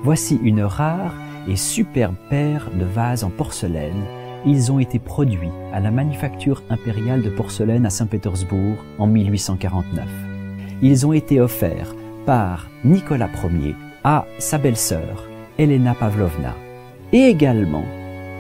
Voici une rare et superbe paire de vases en porcelaine. Ils ont été produits à la Manufacture impériale de porcelaine à Saint-Pétersbourg en 1849. Ils ont été offerts par Nicolas Ier à sa belle-sœur, Elena Pavlovna, et également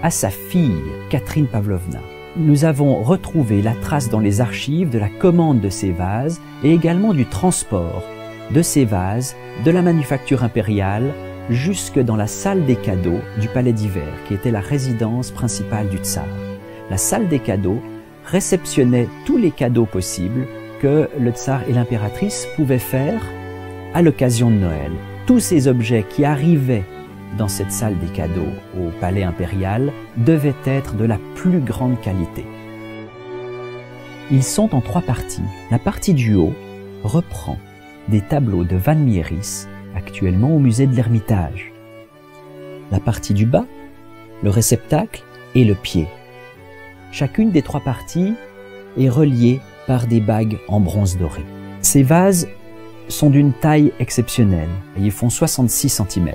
à sa fille, Catherine Pavlovna. Nous avons retrouvé la trace dans les archives de la commande de ces vases et également du transport de ces vases de la Manufacture impériale jusque dans la salle des cadeaux du Palais d'Hiver, qui était la résidence principale du tsar. La salle des cadeaux réceptionnait tous les cadeaux possibles que le tsar et l'impératrice pouvaient faire à l'occasion de Noël. Tous ces objets qui arrivaient dans cette salle des cadeaux au Palais impérial devaient être de la plus grande qualité. Ils sont en 3 parties. La partie du haut reprend des tableaux de Van Mieris, actuellement au musée de l'Ermitage. La partie du bas, le réceptacle et le pied. Chacune des 3 parties est reliée par des bagues en bronze doré. Ces vases sont d'une taille exceptionnelle et ils font 66 cm.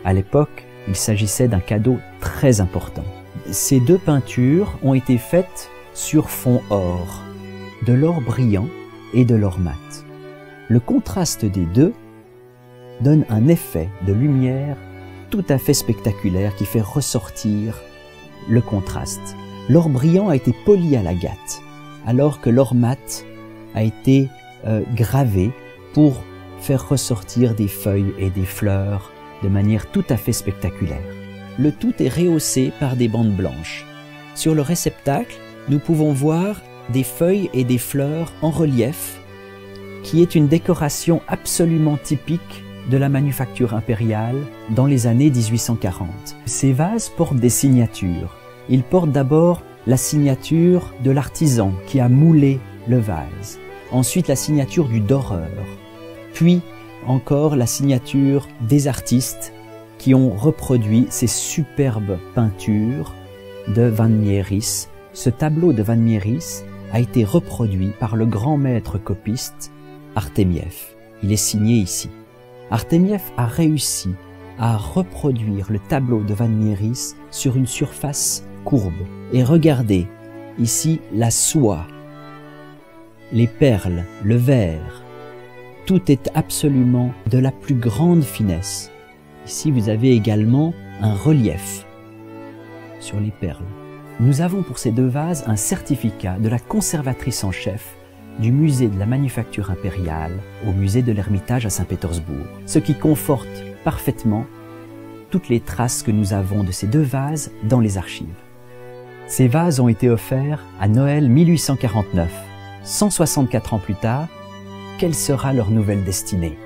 À l'époque, il s'agissait d'un cadeau très important. Ces 2 peintures ont été faites sur fond or, de l'or brillant et de l'or mat. Le contraste des deux donne un effet de lumière tout à fait spectaculaire qui fait ressortir le contraste. L'or brillant a été poli à l'agate, alors que l'or mat a été gravé pour faire ressortir des feuilles et des fleurs de manière tout à fait spectaculaire. Le tout est rehaussé par des bandes blanches. Sur le réceptacle, nous pouvons voir des feuilles et des fleurs en relief, qui est une décoration absolument typique de la Manufacture impériale dans les années 1840. Ces vases portent des signatures. Ils portent d'abord la signature de l'artisan qui a moulé le vase, ensuite la signature du doreur, puis encore la signature des artistes qui ont reproduit ces superbes peintures de Van Mieris. Ce tableau de Van Mieris a été reproduit par le grand maître copiste Artemiev. Il est signé ici. Artemiev a réussi à reproduire le tableau de Van Mieris sur une surface courbe. Et regardez, ici la soie, les perles, le verre, tout est absolument de la plus grande finesse. Ici, vous avez également un relief sur les perles. Nous avons pour ces 2 vases un certificat de la conservatrice en chef du musée de la Manufacture impériale au musée de l'Ermitage à Saint-Pétersbourg, ce qui conforte parfaitement toutes les traces que nous avons de ces 2 vases dans les archives. Ces vases ont été offerts à Noël 1849. 164 ans plus tard, quelle sera leur nouvelle destinée ?